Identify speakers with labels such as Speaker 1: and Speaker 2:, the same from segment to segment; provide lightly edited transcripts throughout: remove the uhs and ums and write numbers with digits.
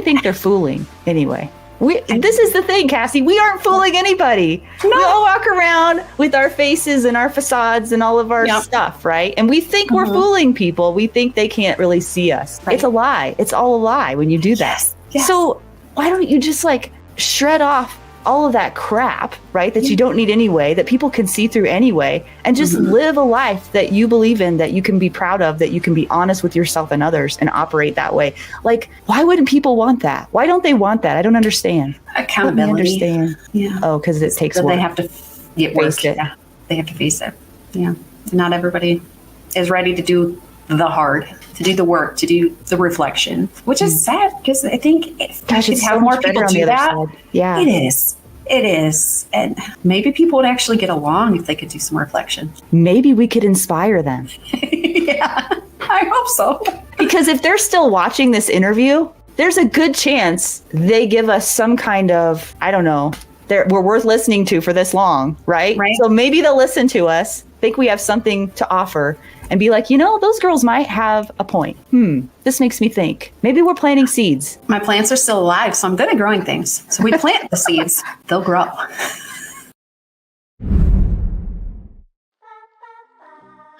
Speaker 1: think they're fooling anyway? This is the thing, Cassie. We aren't fooling anybody. No. We all walk around with our faces and our facades and all of our stuff, right? And we think we're fooling people. We think they can't really see us. Right. It's a lie. It's all a lie when you do that. Yes. So why don't you just like shred off all of that crap, right? That you don't need anyway, that people can see through anyway, and just live a life that you believe in, that you can be proud of, that you can be honest with yourself and others and operate that way. Like, why wouldn't people want that? Why don't they want that? I don't understand.
Speaker 2: Accountability.
Speaker 1: Understand. Yeah. Oh, because it takes work.
Speaker 2: They have to get work. Yeah. They have to face it. Yeah. Not everybody is ready to do the hard, to do the work, to do the reflection, which is sad because I think if we could have more people do that, it is. And maybe people would actually get along if they could do some reflection.
Speaker 1: Maybe we could inspire them.
Speaker 2: Yeah, I hope so.
Speaker 1: Because if they're still watching this interview, there's a good chance they give us some kind of, I don't know, we're worth listening to for this long, right? So maybe they'll listen to us, think we have something to offer, and be like, those girls might have a point. This makes me think. Maybe we're planting seeds.
Speaker 2: My plants are still alive, so I'm good at growing things. So we plant the seeds, they'll grow.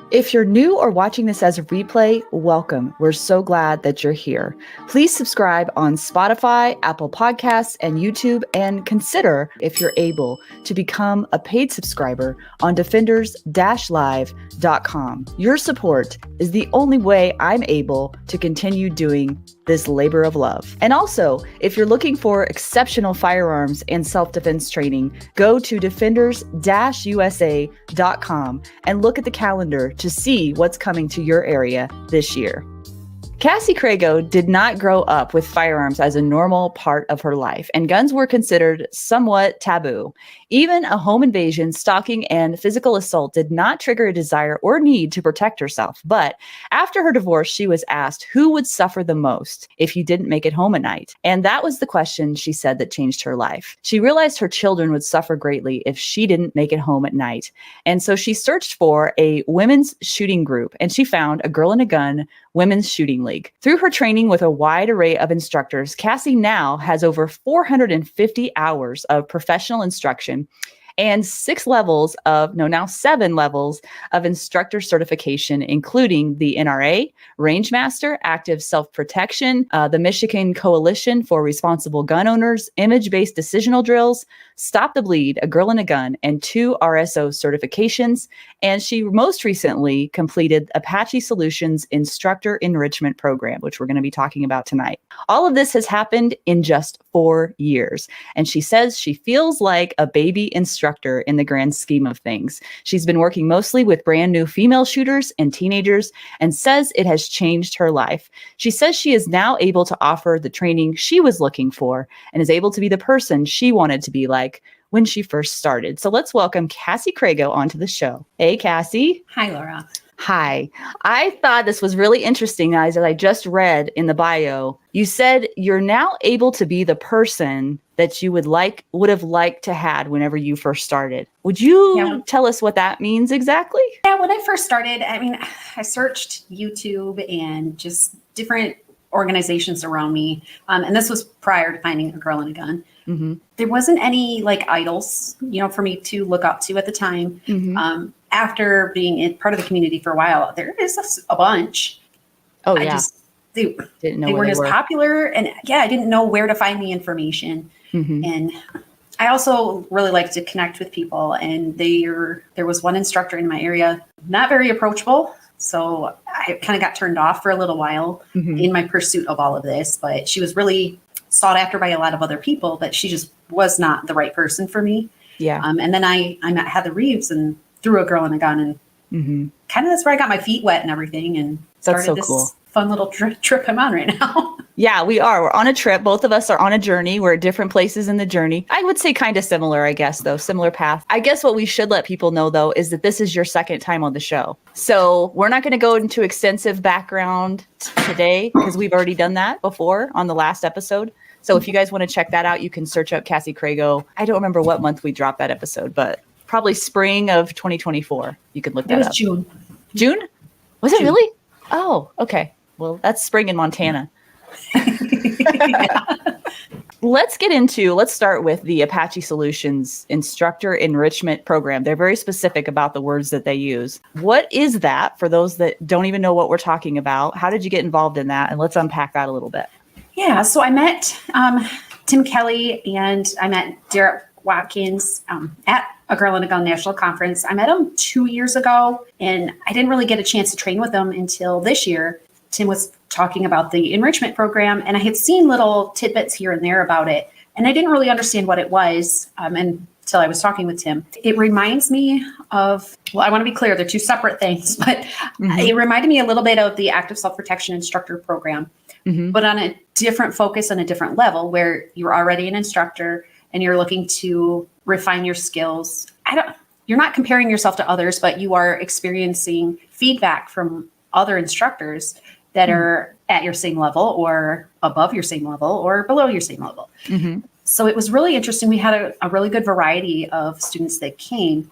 Speaker 1: If you're new or watching this as a replay, welcome. We're so glad that you're here. Please subscribe on Spotify, Apple Podcasts, and YouTube, and consider, if you're able, to become a paid subscriber on defenders-live.com. Your support is the only way I'm able to continue doing this labor of love. And also, if you're looking for exceptional firearms and self-defense training, go to defenders-usa.com and look at the calendar to see what's coming to your area this year. Cassy Crago did not grow up with firearms as a normal part of her life, and guns were considered somewhat taboo. Even a home invasion, stalking, and physical assault did not trigger a desire or need to protect herself. But after her divorce, she was asked who would suffer the most if you didn't make it home at night. And that was the question, she said, that changed her life. She realized her children would suffer greatly if she didn't make it home at night. And so she searched for a women's shooting group, and she found a Girl and a Gun Women's Shooting League. Through her training with a wide array of instructors, Cassy now has over 450 hours of professional instruction and 7 levels of instructor certification, including the NRA, Rangemaster, Active Self-Protection, the Michigan Coalition for Responsible Gun Owners, Image-Based Decisional Drills, Stop the Bleed, A Girl and a Gun, and 2 RSO certifications. And she most recently completed Apache Solutions Instructor Enrichment Program, which we're going to be talking about tonight. All of this has happened in just 4 years. And she says she feels like a baby instructor in the grand scheme of things. She's been working mostly with brand new female shooters and teenagers and says it has changed her life. She says she is now able to offer the training she was looking for and is able to be the person she wanted to be like when she first started. So let's welcome Cassy Crago onto the show. Hey, Cassy.
Speaker 2: Hi, Laura.
Speaker 1: Hi. I thought this was really interesting, guys, as I just read in the bio. You said you're now able to be the person that you would have liked to had whenever you first started. Would you tell us what that means exactly?
Speaker 2: Yeah, when I first started, I searched YouTube and just different organizations around me. And this was prior to finding A Girl and a Gun. Mm-hmm. There wasn't any like idols, for me to look up to at the time. Mm-hmm. After being part of the community for a while, there is a bunch.
Speaker 1: Oh, yeah.
Speaker 2: They weren't as popular. And I didn't know where to find the information. Mm-hmm. And I also really like to connect with people. And there was one instructor in my area, not very approachable. So I kind of got turned off for a little while in my pursuit of all of this. But she was really sought after by a lot of other people, but she just was not the right person for me. Yeah. And then I met Heather Reeves and threw A Girl and a Gun, and kind of that's where I got my feet wet and everything, and started this fun little trip I'm on right now.
Speaker 1: Yeah, we are. We're on a trip. Both of us are on a journey. We're at different places in the journey. I would say kind of similar, I guess, though. Similar path. I guess what we should let people know, though, is that this is your second time on the show. So we're not going to go into extensive background today because we've already done that before on the last episode. So if you guys want to check that out, you can search up Cassy Crago. I don't remember what month we dropped that episode, but probably spring of 2024. You could look that up.
Speaker 2: It was June.
Speaker 1: June? Was it really? Oh, okay. Well, that's spring in Montana. Let's start with the Apache Solutions Instructor Enrichment Program. They're very specific about the words that they use. What is that for those that don't even know what we're talking about? How did you get involved in that? And let's unpack that a little bit.
Speaker 2: Yeah, so I met Tim Kelly and I met Derek Watkins at a Girl in a Gun National Conference. I met him 2 years ago, and I didn't really get a chance to train with him until this year. Tim was talking about the enrichment program, and I had seen little tidbits here and there about it, and I didn't really understand what it was until I was talking with Tim. It reminds me of, well, I want to be clear, they're two separate things, but it reminded me a little bit of the active self-protection instructor program, but on a different focus and a different level where you're already an instructor and you're looking to refine your skills. You're not comparing yourself to others, but you are experiencing feedback from other instructors that are at your same level or above your same level or below your same level. So it was really interesting. We had a really good variety of students that came.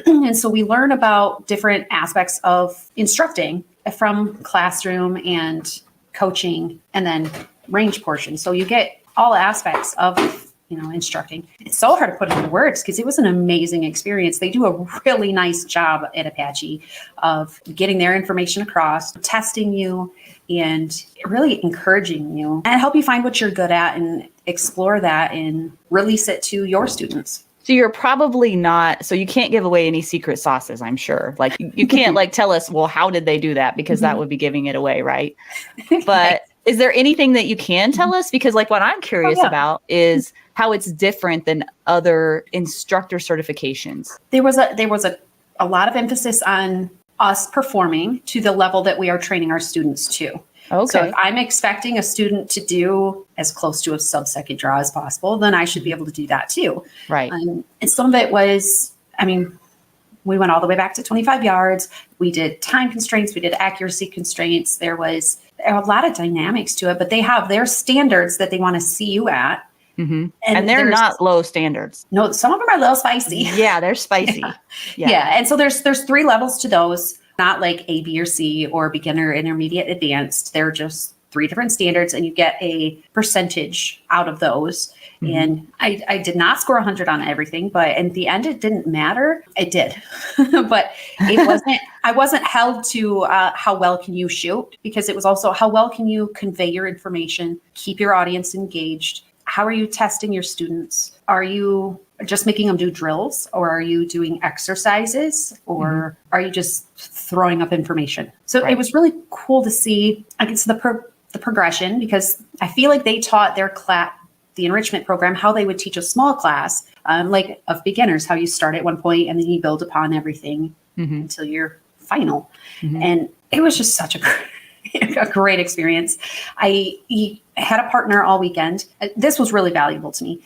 Speaker 2: And so we learn about different aspects of instructing from classroom and coaching and then range portion. So you get all aspects of instructing. It's so hard to put into words because it was an amazing experience. They do a really nice job at Apache of getting their information across, testing you, and really encouraging you and help you find what you're good at and explore that and release it to your students.
Speaker 1: So you're probably not, so you can't give away any secret sauces, I'm sure. Like you can't tell us, well, how did they do that? Because that would be giving it away, right? But is there anything that you can tell us? Because what I'm curious about is how it's different than other instructor certifications.
Speaker 2: There was a lot of emphasis on us performing to the level that we are training our students to. Okay. So if I'm expecting a student to do as close to a sub-second draw as possible, then I should be able to do that too.
Speaker 1: Right.
Speaker 2: And some of it was, we went all the way back to 25 yards. We did time constraints. We did accuracy constraints. There was a lot of dynamics to it, but they have their standards that they want to see you at.
Speaker 1: And they're not low standards.
Speaker 2: No, some of them are a little spicy.
Speaker 1: Yeah, they're spicy.
Speaker 2: Yeah. And so there's 3 levels to those, not like A, B, or C or beginner, intermediate, advanced. They're just 3 different standards and you get a percentage out of those. And I did not score 100 on everything, but in the end, it didn't matter. It did, but I wasn't held to how well can you shoot, because it was also how well can you convey your information, keep your audience engaged. How are you testing your students? Are you just making them do drills, or are you doing exercises, or are you just throwing up information? So It was really cool to see, the progression, because I feel like they taught their class, the enrichment program, how they would teach a small class, of beginners, how you start at one point and then you build upon everything until your final. And it was just such a great experience. I had a partner all weekend. This was really valuable to me.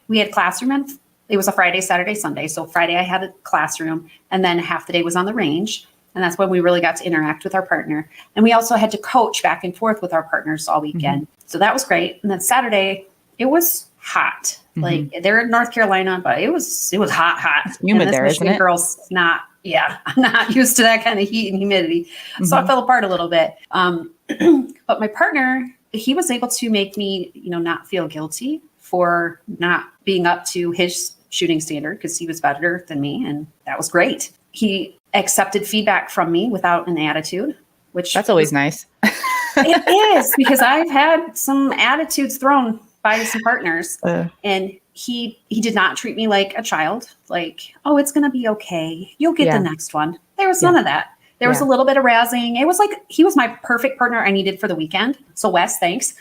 Speaker 2: We had classroom, and it was a Friday, Saturday, Sunday. So Friday I had a classroom, and then half the day was on the range. And that's when we really got to interact with our partner. And we also had to coach back and forth with our partners all weekend. So that was great. And then Saturday, it was hot. They're in North Carolina, but it was hot.
Speaker 1: It's humid there, isn't it?
Speaker 2: Girls, I'm not used to that kind of heat and humidity. So I fell apart a little bit. But my partner, he was able to make me, not feel guilty for not being up to his shooting standard, because he was better than me. And that was great. He accepted feedback from me without an attitude, which
Speaker 1: that's always nice.
Speaker 2: It is, because I've had some attitudes thrown by some partners, and he did not treat me like a child, like, oh, it's going to be okay, you'll get the next one. There was none of that. There was a little bit of razzing. It was like he was my perfect partner I needed for the weekend. So Wes, thanks.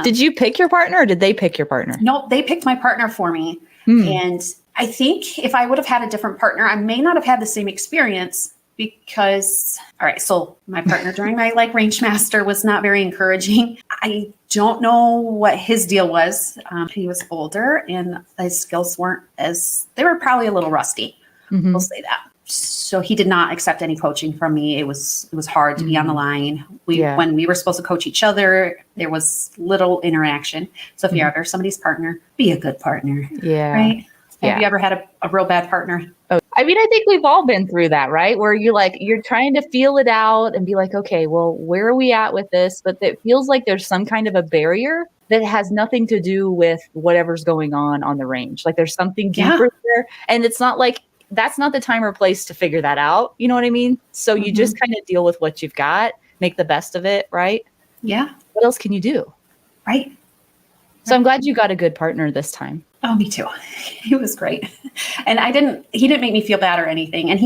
Speaker 1: Did you pick your partner, or did they pick your partner?
Speaker 2: No, they picked my partner for me. And I think if I would have had a different partner, I may not have had the same experience, because, all right, so my partner during my range master was not very encouraging. I don't know what his deal was. He was older and his skills they were probably a little rusty. We'll say that. So he did not accept any coaching from me. It was hard to be on the line. When we were supposed to coach each other, there was little interaction. So if you're ever somebody's partner, be a good partner.
Speaker 1: Yeah.
Speaker 2: Right. Have you ever had a real bad partner?
Speaker 1: Oh, I mean, I think we've all been through that, right? Where you're trying to feel it out and be like, okay, well, where are we at with this? But it feels like there's some kind of a barrier that has nothing to do with whatever's going on the range. Like there's something deeper there. And it's not like, that's not the time or place to figure that out. You know what I mean? So you just kind of deal with what you've got, make the best of it, right?
Speaker 2: Yeah.
Speaker 1: What else can you do?
Speaker 2: Right.
Speaker 1: So I'm glad you got a good partner this time.
Speaker 2: Oh, me too. He was great. And he didn't make me feel bad or anything. And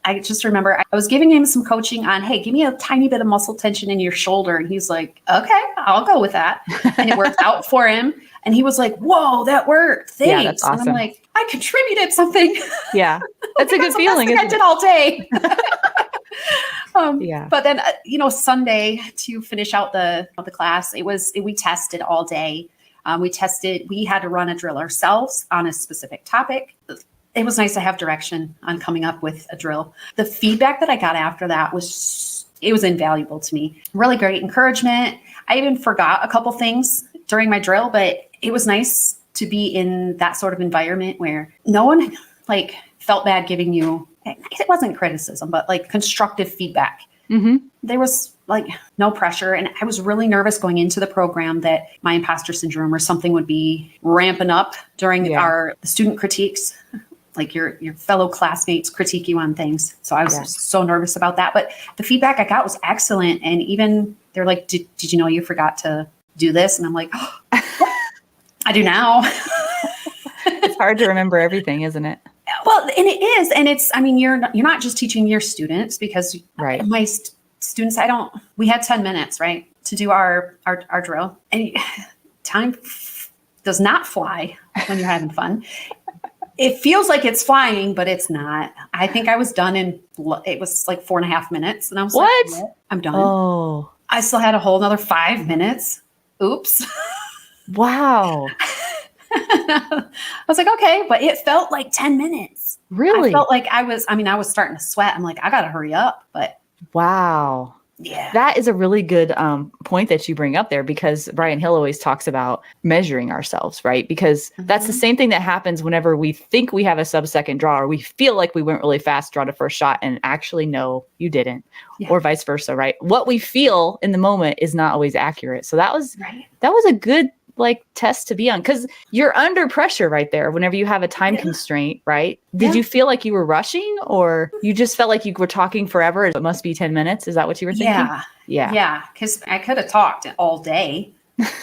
Speaker 2: I just remember I was giving him some coaching on, hey, give me a tiny bit of muscle tension in your shoulder. And he's like, okay, I'll go with that. And it worked out for him. And he was like, whoa, that worked. Thanks.
Speaker 1: Yeah, that's awesome.
Speaker 2: And I'm like, I contributed something.
Speaker 1: Yeah. That's a good feeling.
Speaker 2: I did all day.
Speaker 1: Yeah.
Speaker 2: But then, Sunday to finish out the class, we tested all day. We had to run a drill ourselves on a specific topic. It was nice to have direction on coming up with a drill. The feedback that I got after that was invaluable to me. Really great encouragement. I even forgot a couple things during my drill, but it was nice to be in that sort of environment where no one felt bad giving you, it wasn't criticism, but constructive feedback. Mm-hmm. There was no pressure. And I was really nervous going into the program that my imposter syndrome or something would be ramping up during our student critiques, like your fellow classmates critique you on things. So I was so nervous about that. But the feedback I got was excellent. And even they're like, did you know you forgot to do this? And I'm like, oh, I do now.
Speaker 1: It's hard to remember everything, isn't it?
Speaker 2: Well, and it is. And it's, you're not just teaching your students because my students, we had 10 minutes, right, to do our drill. And time does not fly when you're having fun. It feels like it's flying, but it's not. I think I was done it was 4.5 minutes. And I was like, I'm done.
Speaker 1: Oh,
Speaker 2: I still had a whole another 5 minutes. Oops.
Speaker 1: Wow.
Speaker 2: I was like, okay, but it felt like 10 minutes.
Speaker 1: Really?
Speaker 2: I felt like I was starting to sweat. I'm like, I got to hurry up. But
Speaker 1: wow.
Speaker 2: Yeah.
Speaker 1: That is a really good point that you bring up there, because Brian Hill always talks about measuring ourselves, right? Because that's the same thing that happens whenever we think we have a sub-second draw, or we feel like we went really fast, draw to first shot, and actually, no, you didn't, or vice versa, right? What we feel in the moment is not always accurate. So that was a good test to be on, because you're under pressure right there whenever you have a time constraint, right? Did you feel like you were rushing, or you just felt like you were talking forever? It must be 10 minutes. Is that what you were thinking?
Speaker 2: Yeah. Because I could have talked all day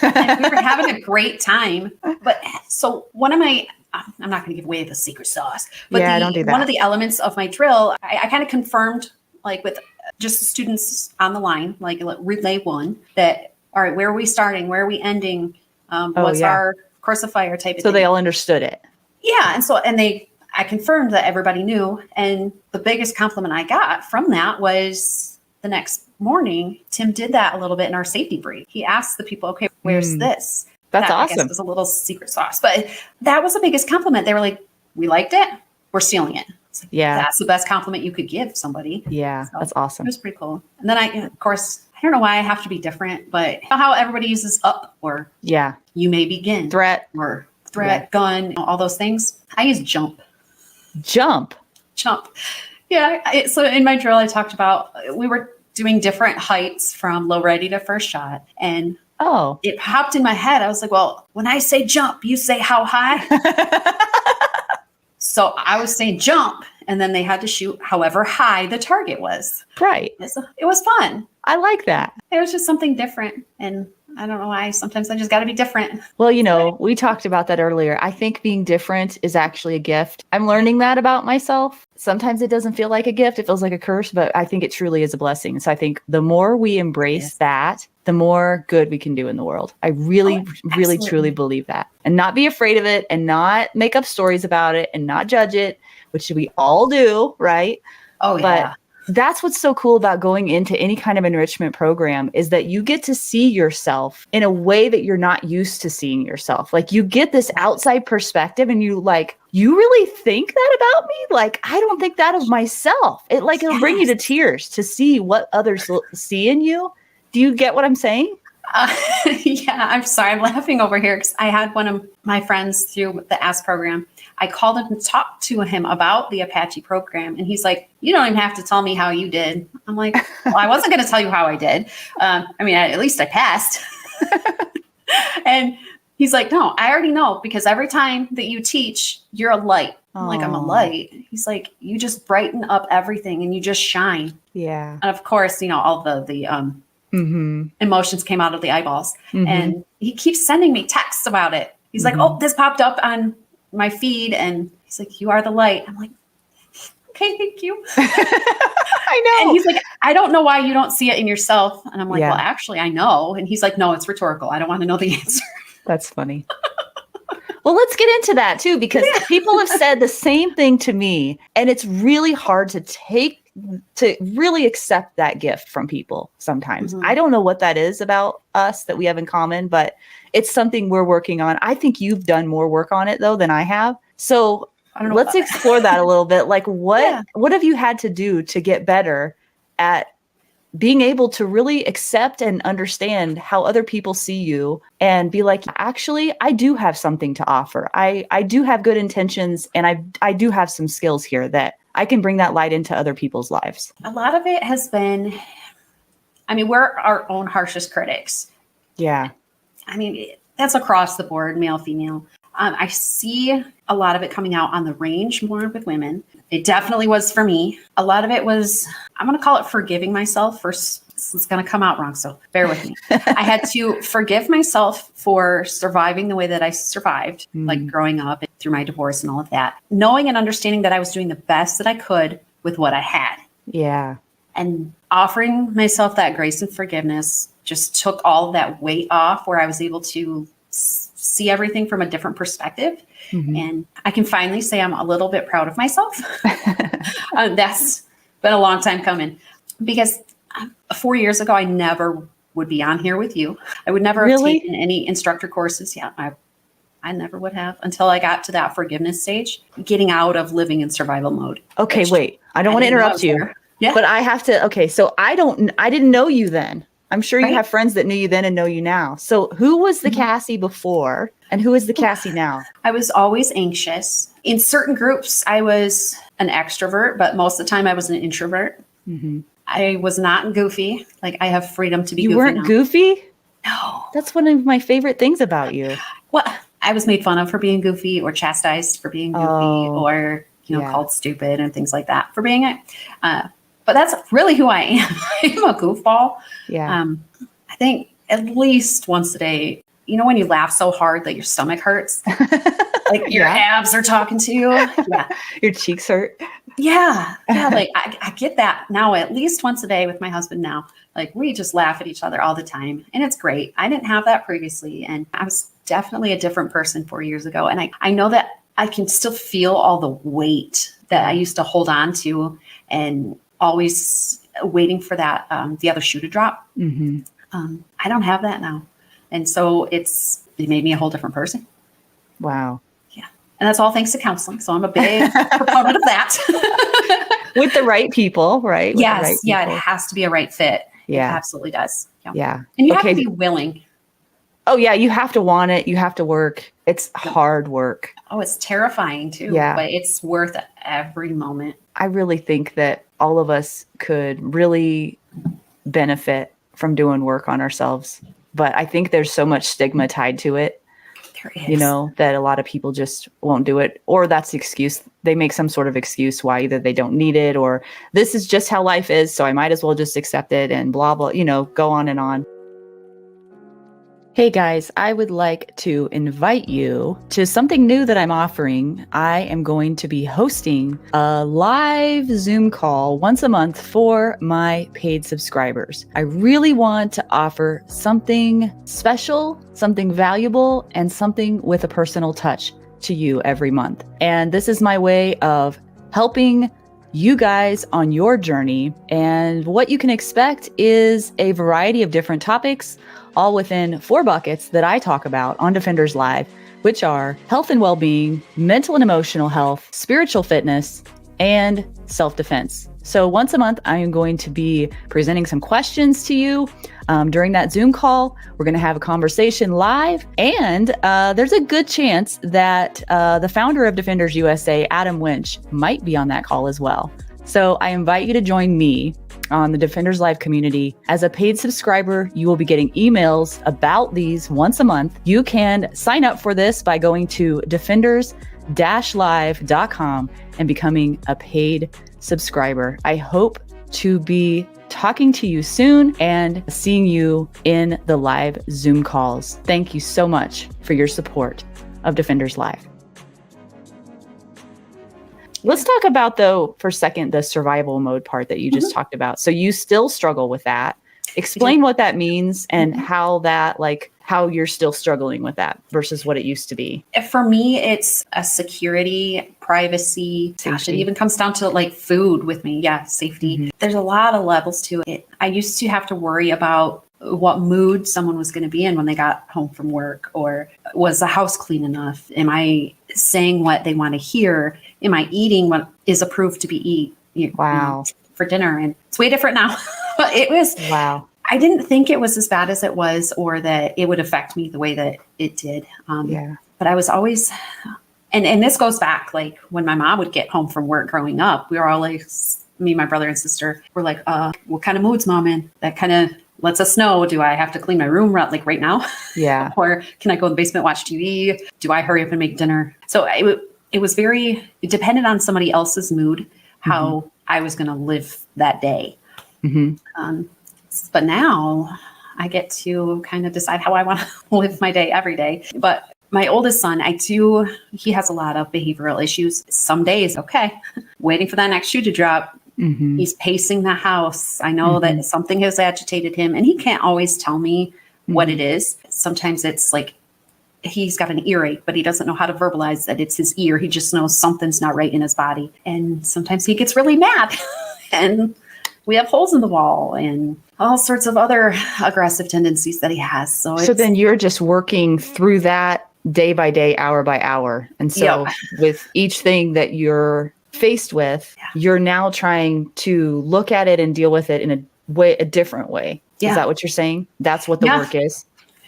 Speaker 2: and we were having a great time. But so one of my, I'm not going to give away the secret sauce, but
Speaker 1: don't do that.
Speaker 2: One of the elements of my drill, I kind of confirmed with just the students on the line, relay one, that, all right, where are we starting? Where are we ending? What's our course of fire type of thing.
Speaker 1: So they all understood it.
Speaker 2: Yeah. And I confirmed that everybody knew. And the biggest compliment I got from that was the next morning, Tim did that a little bit in our safety brief. He asked the people, okay, where's this?
Speaker 1: That's awesome.
Speaker 2: I guess was a little secret sauce, but that was the biggest compliment. They were like, we liked it. We're stealing it. That's the best compliment you could give somebody.
Speaker 1: Yeah. So that's awesome.
Speaker 2: It was pretty cool. And then of course, I don't know why I have to be different, but you know how everybody uses up, or you may begin,
Speaker 1: threat,
Speaker 2: gun, all those things. I use jump. Yeah. So in my drill, I talked about, we were doing different heights from low ready to first shot. And it popped in my head. I was like, well, when I say jump, you say how high? So I was saying jump, and then they had to shoot however high the target was.
Speaker 1: Right.
Speaker 2: It was fun.
Speaker 1: I like that.
Speaker 2: It was just something different. And I don't know why. Sometimes I just got to be different.
Speaker 1: Well, we talked about that earlier. I think being different is actually a gift. I'm learning that about myself. Sometimes it doesn't feel like a gift. It feels like a curse, but I think it truly is a blessing. So I think the more we embrace that, the more good we can do in the world. I really, really, truly believe that. And not be afraid of it, and not make up stories about it, and not judge it, which we all do, right?
Speaker 2: Oh, yeah.
Speaker 1: But that's what's so cool about going into any kind of enrichment program, is that you get to see yourself in a way that you're not used to seeing yourself. You get this outside perspective, and you really think that about me? I don't think that of myself. It'll bring you to tears to see what others see in you. Do you get what I'm saying?
Speaker 2: Yeah, I'm sorry. I'm laughing over here because I had one of my friends through the ASK program. I called him and talked to him about the Apache program. And he's like, you don't even have to tell me how you did. I'm like, well, I wasn't going to tell you how I did. At least I passed. And he's like, no, I already know, because every time that you teach, you're a light. I'm like, I'm a light. He's like, you just brighten up everything and you just shine.
Speaker 1: Yeah.
Speaker 2: And of course, all the emotions came out of the eyeballs. And he keeps sending me texts about it. He's like, oh, this popped up on my feed. And he's like, you are the light. I'm like, okay, thank you.
Speaker 1: I know.
Speaker 2: And he's like, I don't know why you don't see it in yourself. And I'm like, well, actually, I know. And he's like, no, it's rhetorical. I don't want to know the answer.
Speaker 1: That's funny. Well, let's get into that too, because people have said the same thing to me, and it's really hard to really accept that gift from people sometimes. I don't know what that is about us that we have in common, but it's something we're working on. I think you've done more work on it though than I have. So let's explore that a little bit. Like what have you had to do to get better at being able to really accept and understand how other people see you and be like, actually, I do have something to offer. I do have good intentions, and I do have some skills here that I can bring that light into other people's lives.
Speaker 2: A lot of it has been, we're our own harshest critics.
Speaker 1: Yeah.
Speaker 2: That's across the board, male, female. I see a lot of it coming out on the range more with women. It definitely was for me. A lot of it was, I'm going to call it forgiving myself. First, it's going to come out wrong, so bear with me. I had to forgive myself for surviving the way that I survived, like growing up and through my divorce and all of that. Knowing and understanding that I was doing the best that I could with what I had.
Speaker 1: Yeah. And
Speaker 2: offering myself that grace and forgiveness just took all of that weight off, where I was able to see everything from a different perspective. And I can finally say I'm a little bit proud of myself. That's been a long time coming, because 4 years ago, I never would be on here with you. I would never have taken any instructor courses. Yeah, I never would have, until I got to that forgiveness stage, getting out of living in survival mode.
Speaker 1: Okay, wait, I don't want to interrupt you, but I have to. Okay, so I didn't know you then. I'm sure you have friends that knew you then and know you now. So who was the Cassy before and who is the Cassy now?
Speaker 2: I was always anxious. In certain groups, I was an extrovert, but most of the time I was an introvert. I was not goofy. Like, I have freedom to be goofy.
Speaker 1: You weren't goofy?
Speaker 2: No.
Speaker 1: That's one of my favorite things about you.
Speaker 2: Well, I was made fun of for being goofy, or chastised for being goofy, or called stupid and things like that for being it. But that's really who I am. I'm a goofball.
Speaker 1: Yeah.
Speaker 2: I think at least once a day, when you laugh so hard that your stomach hurts, like your abs are talking to you. Yeah.
Speaker 1: Your cheeks hurt.
Speaker 2: Yeah. Yeah. Like I get that now at least once a day with my husband now. Like, we just laugh at each other all the time, and it's great. I didn't have that previously, and I was definitely a different person 4 years ago. And I know that I can still feel all the weight that I used to hold on to, and always waiting for that, the other shoe to drop. I don't have that now. And so it made me a whole different person.
Speaker 1: Wow.
Speaker 2: Yeah. And that's all thanks to counseling. So I'm a big proponent of that.
Speaker 1: With the right people, right? With
Speaker 2: yes.
Speaker 1: the right
Speaker 2: yeah.
Speaker 1: people.
Speaker 2: It has to be a right fit.
Speaker 1: Yeah.
Speaker 2: It absolutely does.
Speaker 1: Yeah.
Speaker 2: And you have to be willing.
Speaker 1: Oh yeah. You have to want it. You have to work. It's hard work.
Speaker 2: Oh, it's terrifying too.
Speaker 1: Yeah.
Speaker 2: But it's worth every moment.
Speaker 1: I really think that all of us could really benefit from doing work on ourselves. But I think there's so much stigma tied to it,
Speaker 2: there is.
Speaker 1: That a lot of people just won't do it. Or that's the excuse. They make some sort of excuse why either they don't need it, or this is just how life is, so I might as well just accept it, and blah, blah, go on and on. Hey guys, I would like to invite you to something new that I'm offering. I am going to be hosting a live Zoom call once a month for my paid subscribers. I really want to offer something special, something valuable, and something with a personal touch to you every month. And this is my way of helping you guys on your journey. And what you can expect is a variety of different topics, all within 4 buckets that I talk about on Defenders Live, which are health and well-being, mental and emotional health, spiritual fitness, and self-defense. So once a month, I am going to be presenting some questions to you. During that Zoom call, we're going to have a conversation live. And there's a good chance that the founder of Defenders USA, Adam Winch, might be on that call as well. So I invite you to join me on the Defenders Live community. As a paid subscriber, you will be getting emails about these once a month. You can sign up for this by going to defenders-live.com and becoming a paid subscriber. I hope to be talking to you soon and seeing you in the live Zoom calls. Thank you so much for your support of Defenders Live. Let's talk about, though, for a second, the survival mode part that you just talked about. So you still struggle with that. Explain what that means and how that, how you're still struggling with that versus what it used to be.
Speaker 2: For me, it's a security, privacy. Gosh, it even comes down to food with me. Yeah, safety. There's a lot of levels to it. I used to have to worry about what mood someone was going to be in when they got home from work, or was the house clean enough? Am I saying what they want to hear? Am I eating what is approved to be eat for dinner? And it's way different now. But it was, I didn't think it was as bad as it was, or that it would affect me the way that it did. But I was always, and this goes back, when my mom would get home from work growing up, we were all me, my brother and sister were like, what kind of mood's mom in? That kind of lets us know, do I have to clean my room right now?
Speaker 1: Yeah.
Speaker 2: Or can I go in the basement, watch TV? Do I hurry up and make dinner? So it was very dependent on somebody else's mood, how I was going to live that day. But now I get to kind of decide how I want to live my day every day. But my oldest son, he has a lot of behavioral issues. Some days, waiting for that next shoe to drop. He's pacing the house. I know that something has agitated him, and he can't always tell me what it is. Sometimes it's he's got an earache, but he doesn't know how to verbalize that it's his ear. He just knows something's not right in his body. And sometimes he gets really mad and we have holes in the wall and all sorts of other aggressive tendencies that he has. So
Speaker 1: then you're just working through that day by day, hour by hour. And so with each thing that you're faced with, you're now trying to look at it and deal with it in a different way. Is that what you're saying? That's what the work is?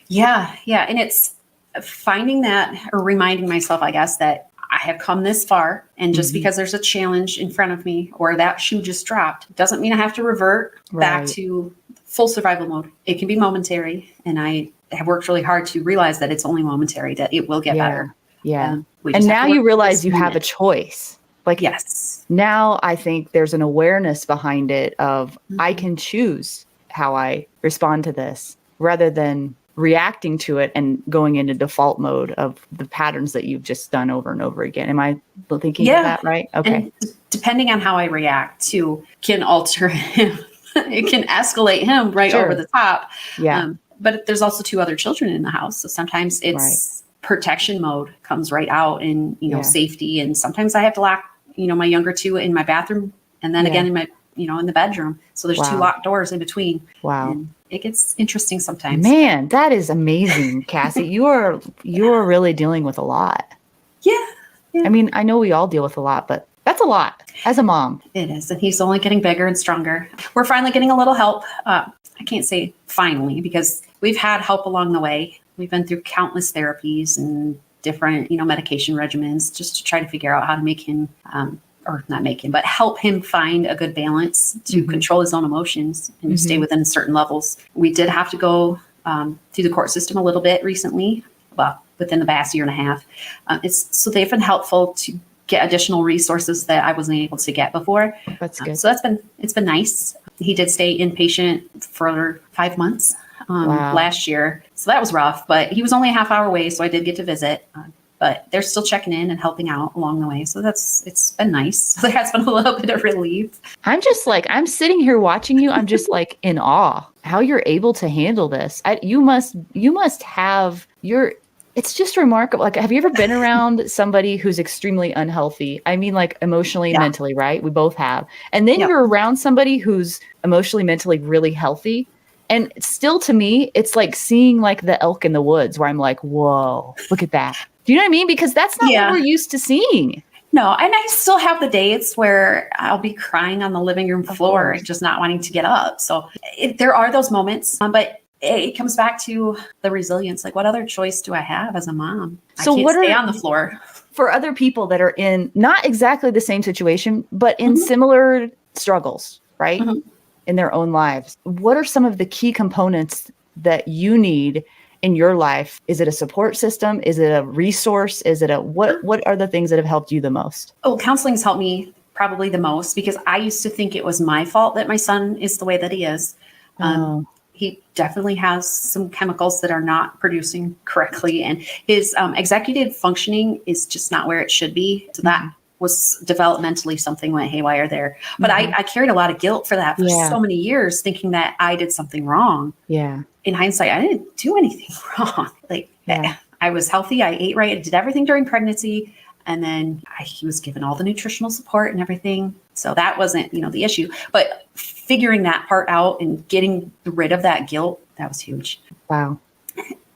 Speaker 1: Yeah. And it's finding that, or reminding myself, I guess, that I have come this far, and just because there's a challenge in front of me or that shoe just dropped doesn't mean I have to revert back to full survival mode. It can be momentary, and I have worked really hard to realize that it's only momentary, that it will get better. And now you realize you have a choice.
Speaker 2: Yes.
Speaker 1: Now I think there's an awareness behind it of I can choose how I respond to this rather than reacting to it and going into default mode of the patterns that you've just done over and over again. Am I thinking of that right? Okay.
Speaker 2: And depending on how I react to can alter him. It can escalate him over the top. Yeah. But there's also 2 other children in the house. So sometimes it's protection mode comes right out in, safety. And sometimes I have to lock, my younger 2 in my bathroom and then again in my, in the bedroom. So there's 2 locked doors in between.
Speaker 1: Wow.
Speaker 2: And it gets interesting sometimes.
Speaker 1: Man, that is amazing, Cassie. You are really dealing with a lot.
Speaker 2: Yeah.
Speaker 1: I mean, I know we all deal with a lot, but that's a lot as a mom.
Speaker 2: It is. And he's only getting bigger and stronger. We're finally getting a little help. I can't say finally, because we've had help along the way. We've been through countless therapies and different, medication regimens just to try to figure out how to make him, or not make him, but help him find a good balance to control his own emotions and stay within certain levels. We did have to go through the court system a little bit recently, well, within the past year and a half. So they've been helpful to get additional resources that I wasn't able to get before.
Speaker 1: That's good.
Speaker 2: So it's been nice. He did stay inpatient for 5 months last year. So that was rough, but he was only a half hour away. So I did get to visit, but they're still checking in and helping out along the way. So it's been nice. So there has been a little bit of relief.
Speaker 1: I'm just I'm sitting here watching you. I'm just in awe how you're able to handle this. You must have it's just remarkable. Have you ever been around somebody who's extremely unhealthy? I mean, emotionally and mentally, right? We both have. And then you're around somebody who's emotionally, mentally really healthy. And still, to me, it's like seeing the elk in the woods where I'm whoa, look at that. Do you know what I mean? Because that's not what we're used to seeing.
Speaker 2: No, and I still have the days where I'll be crying on the living room floor, just not wanting to get up. So there are those moments, but it comes back to the resilience. Like, what other choice do I have as a mom?
Speaker 1: So
Speaker 2: I can't stay on the floor.
Speaker 1: For other people that are in not exactly the same situation, but in similar struggles, right? In their own lives, what are some of the key components that you need in your life? Is it a support system? Is it a resource? Is it what are the things that have helped you the most?
Speaker 2: Oh, counseling's helped me probably the most, because I used to think it was my fault that my son is the way that he is. He definitely has some chemicals that are not producing correctly, and his executive functioning is just not where it should be. So that was developmentally something went haywire there. But I carried a lot of guilt for that for so many years, thinking that I did something wrong.
Speaker 1: Yeah.
Speaker 2: In hindsight, I didn't do anything wrong. I was healthy. I ate right. I did everything during pregnancy. And then he was given all the nutritional support and everything. So that wasn't, the issue. But figuring that part out and getting rid of that guilt, that was huge.
Speaker 1: Wow.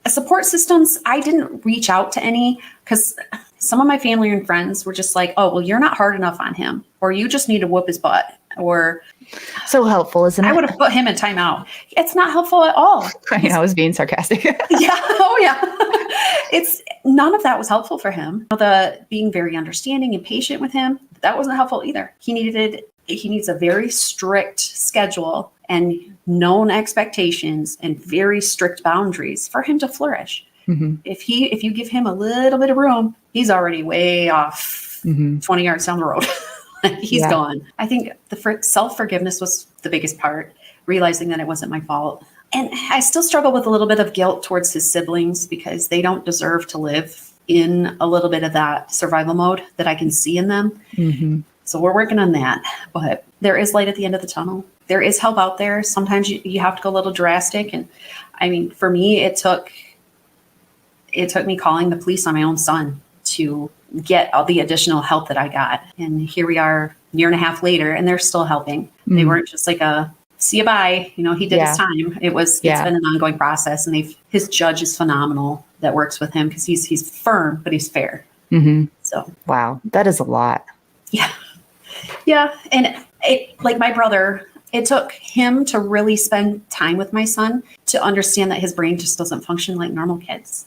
Speaker 2: Support systems, I didn't reach out to any, because some of my family and friends were just like, oh, well, you're not hard enough on him, or you just need to whoop his butt, or
Speaker 1: so helpful, isn't it?
Speaker 2: I would have put him in timeout. It's not helpful at all.
Speaker 1: I was being sarcastic.
Speaker 2: Yeah. Oh yeah. None of that was helpful for him. The being very understanding and patient with him, that wasn't helpful either. He needs a very strict schedule and known expectations and very strict boundaries for him to flourish. If you give him a little bit of room, he's already way off 20 yards down the road. He's gone. I think the self-forgiveness was the biggest part, realizing that it wasn't my fault. And I still struggle with a little bit of guilt towards his siblings, because they don't deserve to live in a little bit of that survival mode that I can see in them. So we're working on that, but there is light at the end of the tunnel. There is help out there. Sometimes you have to go a little drastic. And I mean, for me, it took me calling the police on my own son to get all the additional help that I got. And here we are a year and a half later, and they're still helping. They weren't just like see you bye. He did his time. It's been an ongoing process, and his judge is phenomenal that works with him, because he's firm, but he's fair. So,
Speaker 1: wow, that is a lot.
Speaker 2: Yeah. Yeah. And like my brother, it took him to really spend time with my son to understand that his brain just doesn't function like normal kids.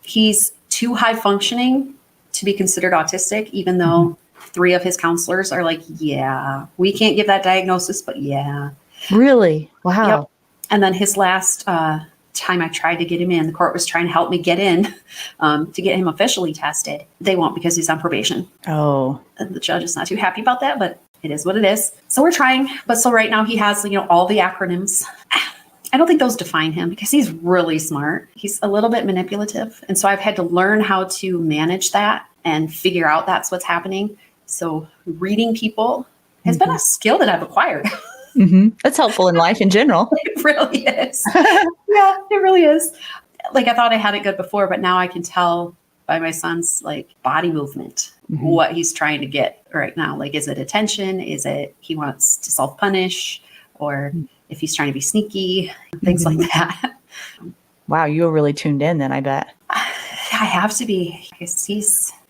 Speaker 2: He's too high functioning to be considered autistic, even though 3 of his counselors are like, yeah, we can't give that diagnosis, but yeah.
Speaker 1: Really? Wow.
Speaker 2: Yep. And then his last time I tried to get him in, the court was trying to help me get in to get him officially tested. They won't, because he's on probation.
Speaker 1: Oh.
Speaker 2: And the judge is not too happy about that, but it is what it is. So we're trying. But so right now he has, all the acronyms. I don't think those define him, because he's really smart. He's a little bit manipulative. And so I've had to learn how to manage that and figure out that's what's happening. So reading people has been a skill that I've acquired.
Speaker 1: That's helpful in life in general.
Speaker 2: It really is. Yeah, it really is. Like, I thought I had it good before, but now I can tell by my son's body movement what he's trying to get right now. Like, is it attention? Is it he wants to self-punish? Or if he's trying to be sneaky, things like that.
Speaker 1: Wow, you were really tuned in then, I bet.
Speaker 2: I have to be.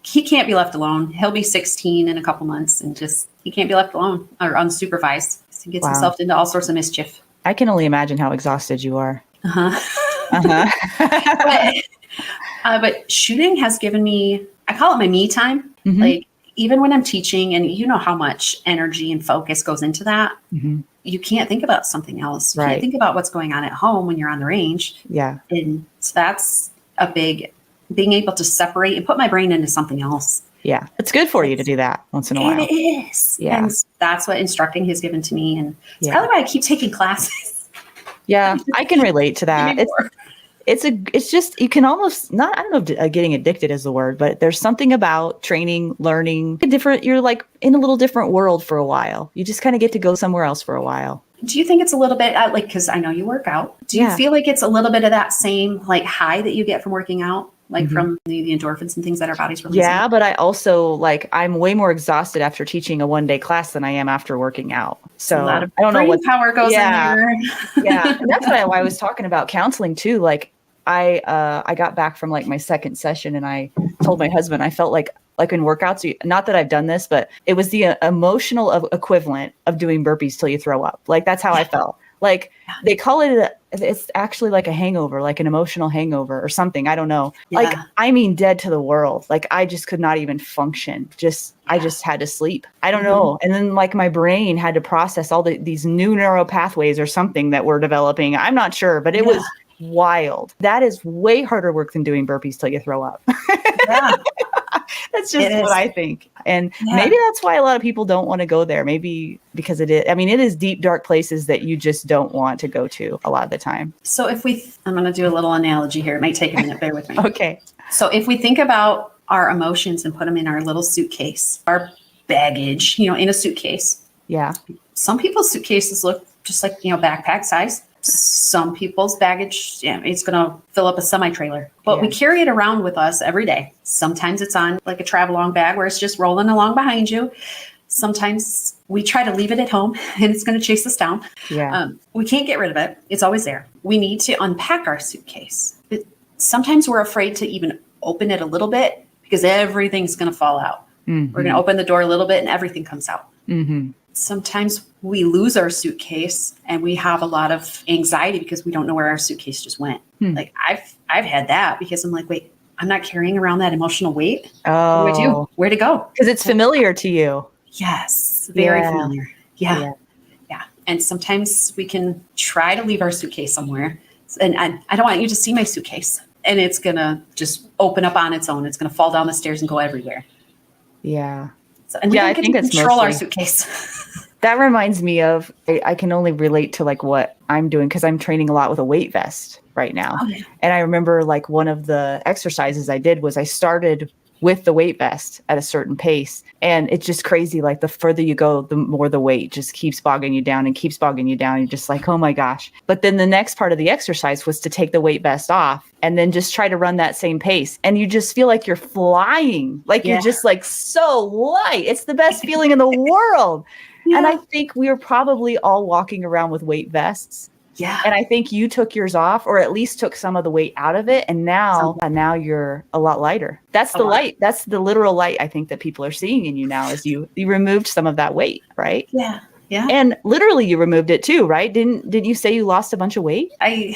Speaker 2: He can't be left alone. He'll be 16 in a couple months, and he can't be left alone or unsupervised. He gets himself into all sorts of mischief.
Speaker 1: I can only imagine how exhausted you are.
Speaker 2: But shooting has given me, I call it my me time. Like, even when I'm teaching, and you know how much energy and focus goes into that, you can't think about something else. You can't think about what's going on at home when you're on the range. Yeah. And so that's a big, being able to separate and put my brain into something else.
Speaker 1: Yeah. It's good for you to do that once in a while.
Speaker 2: It is. Yeah. And that's what instructing has given to me. And it's probably why I keep taking classes.
Speaker 1: Yeah. I can relate to that. It's just, you can almost not, I don't know if getting addicted is the word, but there's something about training, learning, you're like in a little different world for a while. You just kind of get to go somewhere else for a while.
Speaker 2: Do you think it's a little bit because I know you work out, do you feel like it's a little bit of that same high that you get from working out? From the endorphins and things that our bodies release?
Speaker 1: Yeah, but I also I'm way more exhausted after teaching a 1-day class than I am after working out. So
Speaker 2: I don't know what power goes in there.
Speaker 1: Yeah, and that's why I was talking about counseling too. I got back from my second session, and I told my husband, I felt like in workouts, not that I've done this, but it was the emotional equivalent of doing burpees till you throw up. Like, that's how I felt. Like, they call it, it's actually like a hangover, like an emotional hangover or something. I don't know.
Speaker 2: Yeah.
Speaker 1: Like, I mean, dead to the world. Like, I just could not even function. I just had to sleep. I don't know. And then like my brain had to process all these new neural pathways or something that we're developing. I'm not sure, but it was wild. That is way harder work than doing burpees till you throw up.
Speaker 2: Yeah.
Speaker 1: That's just what I think. And maybe that's why a lot of people don't want to go there. Maybe because it is deep, dark places that you just don't want to go to a lot of the time.
Speaker 2: So I'm going to do a little analogy here. It might take a minute. Bear with me.
Speaker 1: Okay.
Speaker 2: So if we think about our emotions and put them in our little suitcase, our baggage, in a suitcase.
Speaker 1: Yeah.
Speaker 2: Some people's suitcases look just like, backpack size. Some people's baggage, it's going to fill up a semi-trailer, but we carry it around with us every day. Sometimes it's on like a travel-along bag where it's just rolling along behind you. Sometimes we try to leave it at home and it's going to chase us down.
Speaker 1: Yeah.
Speaker 2: We can't get rid of it. It's always there. We need to unpack our suitcase. But sometimes we're afraid to even open it a little bit because everything's going to fall out. Mm-hmm. We're going to open the door a little bit and everything comes out. Mm-hmm. Sometimes we lose our suitcase and we have a lot of anxiety because we don't know where our suitcase just went. Like I've had that because I'm like, wait, I'm not carrying around that emotional weight.
Speaker 1: Oh,
Speaker 2: what do I do? Where to go?
Speaker 1: Because it's familiar to you.
Speaker 2: Yes. Very familiar. Yeah. And sometimes we can try to leave our suitcase somewhere. And I don't want you to see my suitcase. And it's going to just open up on its own. It's going to fall down the stairs and go everywhere.
Speaker 1: Yeah.
Speaker 2: So, and we don't get to control our suitcase.
Speaker 1: That reminds me of, I can only relate to like what I'm doing because I'm training a lot with a weight vest right now. Okay. And I remember like one of the exercises I did was I started with the weight vest at a certain pace. And it's just crazy. Like the further you go, the more the weight just keeps bogging you down and keeps bogging you down. You're just like, oh my gosh. But then the next part of the exercise was to take the weight vest off and then just try to run that same pace. And you just feel like you're flying. Like you're just like so light. It's the best feeling in the world. Yeah. And I think we were probably all walking around with weight vests.
Speaker 2: Yeah.
Speaker 1: And I think you took yours off or at least took some of the weight out of it. And now you're a lot lighter. That's the light. That's the literal light I think that people are seeing in you now is you removed some of that weight, right?
Speaker 2: Yeah. Yeah.
Speaker 1: And literally you removed it too, right? Didn't you say you lost a bunch of weight?
Speaker 2: I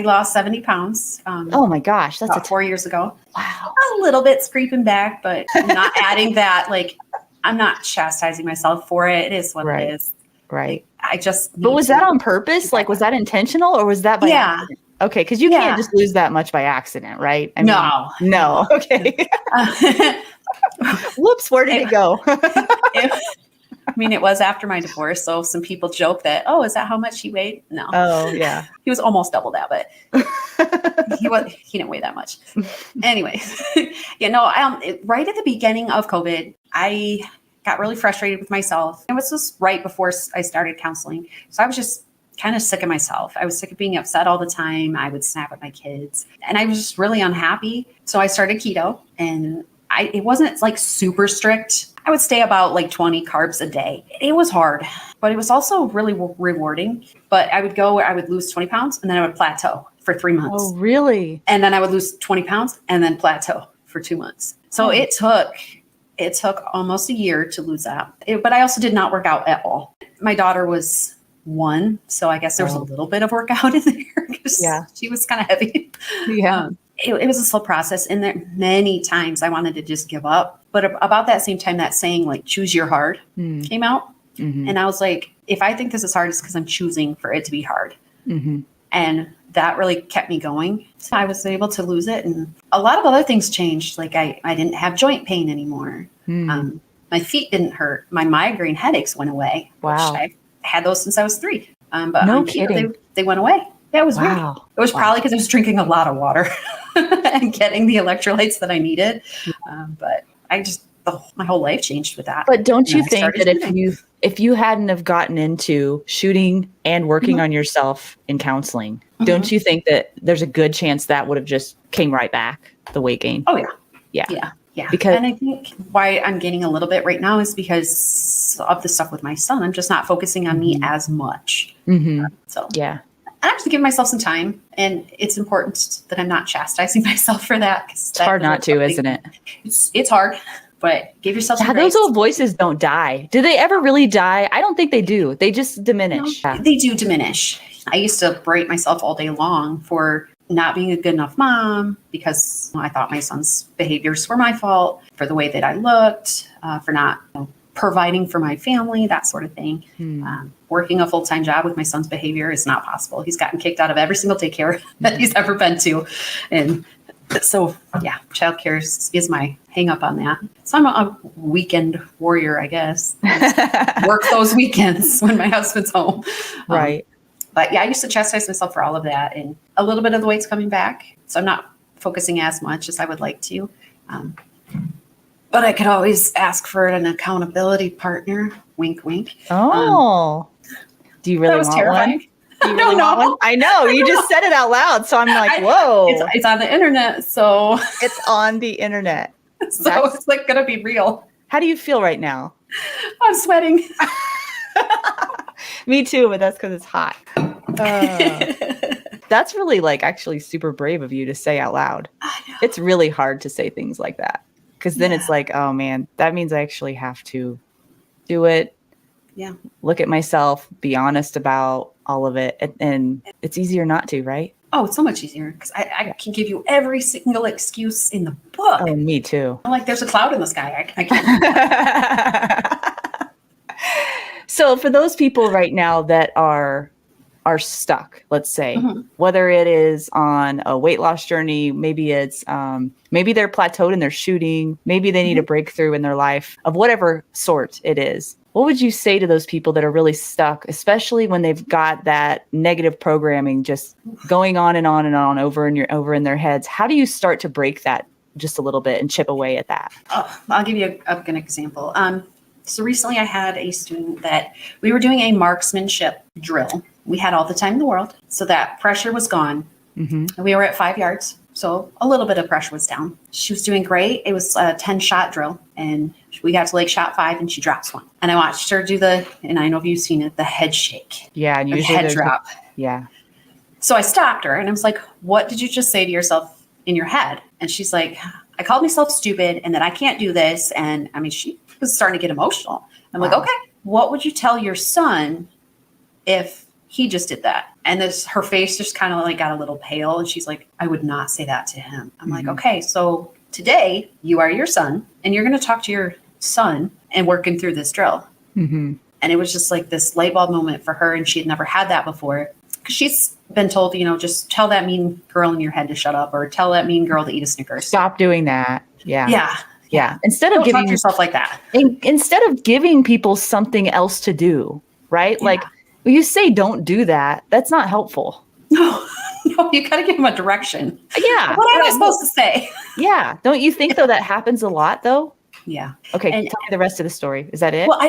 Speaker 2: lost 70 pounds.
Speaker 1: Oh my gosh. That's
Speaker 2: about 4 years ago.
Speaker 1: Wow.
Speaker 2: A little bit creeping back, but I'm not adding that. Like I'm not chastising myself for it. It is what it is.
Speaker 1: Right.
Speaker 2: I just.
Speaker 1: But was that on purpose? Like, was that intentional or was that by accident? Okay. Because you can't just lose that much by accident, right? I mean, no. Okay. Whoops. Where did it go?
Speaker 2: It was after my divorce. So some people joke that, oh, is that how much he weighed? No.
Speaker 1: Oh, yeah.
Speaker 2: He was almost double that, but he didn't weigh that much. Anyway, right at the beginning of COVID, I got really frustrated with myself. It was just right before I started counseling. So I was just kind of sick of myself. I was sick of being upset all the time. I would snap at my kids and I was just really unhappy. So I started keto and it wasn't like super strict. I would stay about like 20 carbs a day. It was hard, but it was also really rewarding. But I would lose 20 pounds and then I would plateau for 3 months.
Speaker 1: Oh, really?
Speaker 2: And then I would lose 20 pounds and then plateau for 2 months. So it took almost a year to lose that. But I also did not work out at all. My daughter was 1, so I guess there was a little bit of workout in there because she was kind of heavy.
Speaker 1: Yeah.
Speaker 2: It was a slow process. And there many times I wanted to just give up. But about that same time, that saying like, choose your hard came out. Mm-hmm. And I was like, if I think this is hard, it's because I'm choosing for it to be hard. Mm-hmm. And that really kept me going. So I was able to lose it. And a lot of other things changed. Like I didn't have joint pain anymore. Mm. My feet didn't hurt. My migraine headaches went away.
Speaker 1: Wow.
Speaker 2: Which I've had those since I was 3. But
Speaker 1: no kidding.
Speaker 2: They went away. Yeah, it was weird. It was probably because I was drinking a lot of water and getting the electrolytes that I needed. But my whole life changed with that.
Speaker 1: But don't you think that if you hadn't have gotten into shooting and working on yourself in counseling, don't you think that there's a good chance that would have just came right back, the weight gain?
Speaker 2: Oh, yeah.
Speaker 1: Yeah.
Speaker 2: Yeah. And I think why I'm gaining a little bit right now is because of the stuff with my son. I'm just not focusing on me as much. Mm-hmm. So
Speaker 1: yeah.
Speaker 2: I have to give myself some time, and it's important that I'm not chastising myself for that.
Speaker 1: It's hard not to, isn't it?
Speaker 2: It's hard, but give yourself some grace.
Speaker 1: Those old voices don't die. Do they ever really die? I don't think they do. They just diminish.
Speaker 2: No, they do diminish. I used to berate myself all day long for not being a good enough mom because I thought my son's behaviors were my fault, for the way that I looked, for not providing for my family, that sort of thing. Working a full-time job with my son's behavior is not possible. He's gotten kicked out of every single daycare that he's ever been to. And so, yeah, childcare is my hang up on that. So I'm a weekend warrior, I guess. Work those weekends when my husband's home.
Speaker 1: Right.
Speaker 2: But yeah, I used to chastise myself for all of that, and a little bit of the weight's coming back. So I'm not focusing as much as I would like to. But I could always ask for an accountability partner. Wink, wink.
Speaker 1: Oh, do you really want
Speaker 2: terrifying.
Speaker 1: One? Do you really want one? I know. You just said it out loud. So I'm like, whoa.
Speaker 2: It's on the internet. So
Speaker 1: it's on the internet.
Speaker 2: So it's like going to be real.
Speaker 1: How do you feel right now?
Speaker 2: I'm sweating.
Speaker 1: Me too, but that's because it's hot. That's really actually super brave of you to say out loud.
Speaker 2: I know.
Speaker 1: It's really hard to say things like that. Because then it's like, oh man, that means I actually have to do it.
Speaker 2: Yeah.
Speaker 1: Look at myself, be honest about all of it. And it's easier not to, right?
Speaker 2: Oh, it's so much easier because I can give you every single excuse in the book.
Speaker 1: Oh, me too.
Speaker 2: I'm like, there's a cloud in the sky. I can't.
Speaker 1: So for those people right now that are stuck, let's say, whether it is on a weight loss journey, maybe it's maybe they're plateaued in their shooting, maybe they need a breakthrough in their life of whatever sort it is. What would you say to those people that are really stuck, especially when they've got that negative programming just going on and on and on over in their heads? How do you start to break that just a little bit and chip away at that?
Speaker 2: Oh, I'll give you an example. So recently I had a student that we were doing a marksmanship drill. We had all the time in the world. So that pressure was gone. We were at 5 yards. So a little bit of pressure was down. She was doing great. It was a 10-shot drill. And we got to shot 5 and she drops one. And I watched her do and I know if you've seen it, the head shake.
Speaker 1: Yeah. And usually
Speaker 2: head drop.
Speaker 1: Yeah.
Speaker 2: So I stopped her and I was like, what did you just say to yourself in your head? And she's like, I called myself stupid and that I can't do this. And I mean, she was starting to get emotional. I'm like, okay, what would you tell your son if he just did that? And her face just kind of got a little pale. And she's like, I would not say that to him. I'm like, okay, so today you are your son and you're going to talk to your son and working through this drill. And it was just this light bulb moment for her. And she had never had that before because she's been told, just tell that mean girl in your head to shut up or tell that mean girl to eat a Snickers.
Speaker 1: Stop doing that. Yeah.
Speaker 2: Yeah.
Speaker 1: Instead of
Speaker 2: giving yourself like that.
Speaker 1: Instead of giving people something else to do, right? Yeah. When you say don't do that, that's not helpful.
Speaker 2: No, you got to give them a direction.
Speaker 1: Yeah.
Speaker 2: What am I supposed to say?
Speaker 1: Yeah. Don't you think though that happens a lot though?
Speaker 2: Yeah.
Speaker 1: Okay. Tell me the rest of the story. Is that it?
Speaker 2: Well,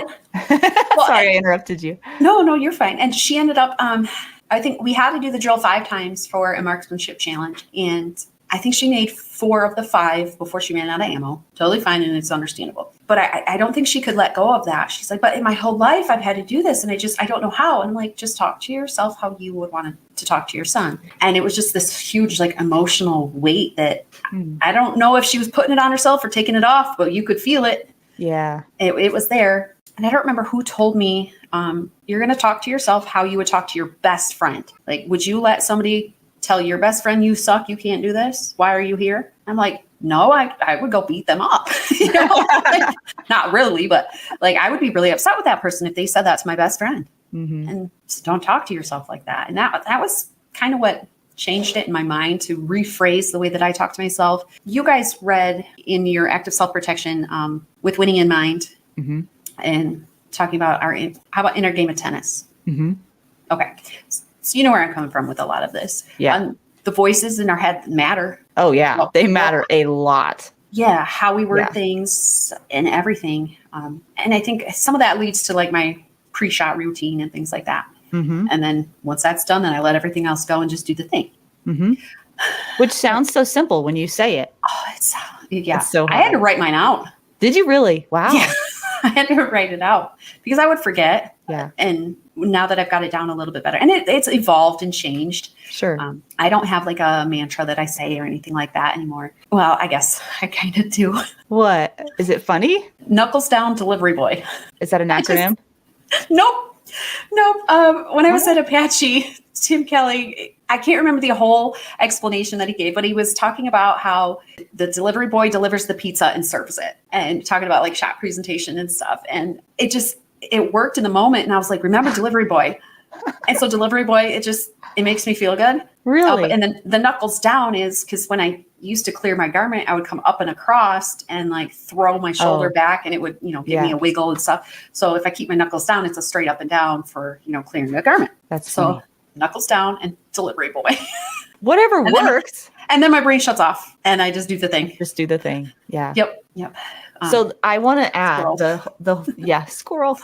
Speaker 1: sorry, I interrupted you.
Speaker 2: No, you're fine. And she ended up, I think we had to do the drill 5 times for a marksmanship challenge. And I think she made 4 of the 5 before she ran out of ammo. Totally fine. And it's understandable. But I don't think she could let go of that. She's like, but in my whole life, I've had to do this. And I don't know how. And I'm like, just talk to yourself how you would want to talk to your son. And it was just this huge, emotional weight that I don't know if she was putting it on herself or taking it off, but you could feel it.
Speaker 1: Yeah.
Speaker 2: It was there. And I don't remember who told me, you're going to talk to yourself how you would talk to your best friend. Would you let somebody tell your best friend you suck, you can't do this? Why are you here? I'm like, no, I would go beat them up. Not really, but I would be really upset with that person if they said that to my best friend. And just don't talk to yourself like that. And that was kind of what changed it in my mind to rephrase the way that I talk to myself. You guys read in your active self-protection with winning in mind and talking about how about inner game of tennis? Okay. So you know where I'm coming from with a lot of this.
Speaker 1: Yeah.
Speaker 2: The voices in our head matter.
Speaker 1: Oh, yeah. They matter a lot.
Speaker 2: Yeah. How we word things and everything. And I think some of that leads to my pre-shot routine and things like that. And then once that's done, then I let everything else go and just do the thing.
Speaker 1: Which sounds so simple when you say it.
Speaker 2: Oh, it's
Speaker 1: so hard.
Speaker 2: I had to write mine out.
Speaker 1: Did you really? Wow.
Speaker 2: Yeah. I had to write it out because I would forget.
Speaker 1: Yeah.
Speaker 2: And now that I've got it down a little bit better, and it's evolved and changed.
Speaker 1: Sure.
Speaker 2: I don't have like a mantra that I say or anything like that anymore. Well, I guess I kind of do.
Speaker 1: What? Is it funny?
Speaker 2: Knuckles down, delivery boy.
Speaker 1: Is that an acronym?
Speaker 2: Nope. When I was at Apache, Tim Kelly, I can't remember the whole explanation that he gave, but he was talking about how the delivery boy delivers the pizza and serves it, and talking about like shop presentation and stuff. And it worked in the moment. And I was like, remember delivery boy. And so delivery boy, it makes me feel good.
Speaker 1: Really?
Speaker 2: And then the knuckles down is because when I used to clear my garment, I would come up and across and like throw my shoulder back, and it would, give me a wiggle and stuff. So if I keep my knuckles down, it's a straight up and down for, clearing the garment.
Speaker 1: That's
Speaker 2: so
Speaker 1: funny.
Speaker 2: Knuckles down and delivery boy.
Speaker 1: Whatever works.
Speaker 2: And then my brain shuts off and I just do the thing.
Speaker 1: Just do the thing. Yeah.
Speaker 2: Yep.
Speaker 1: So I want to add squirrel.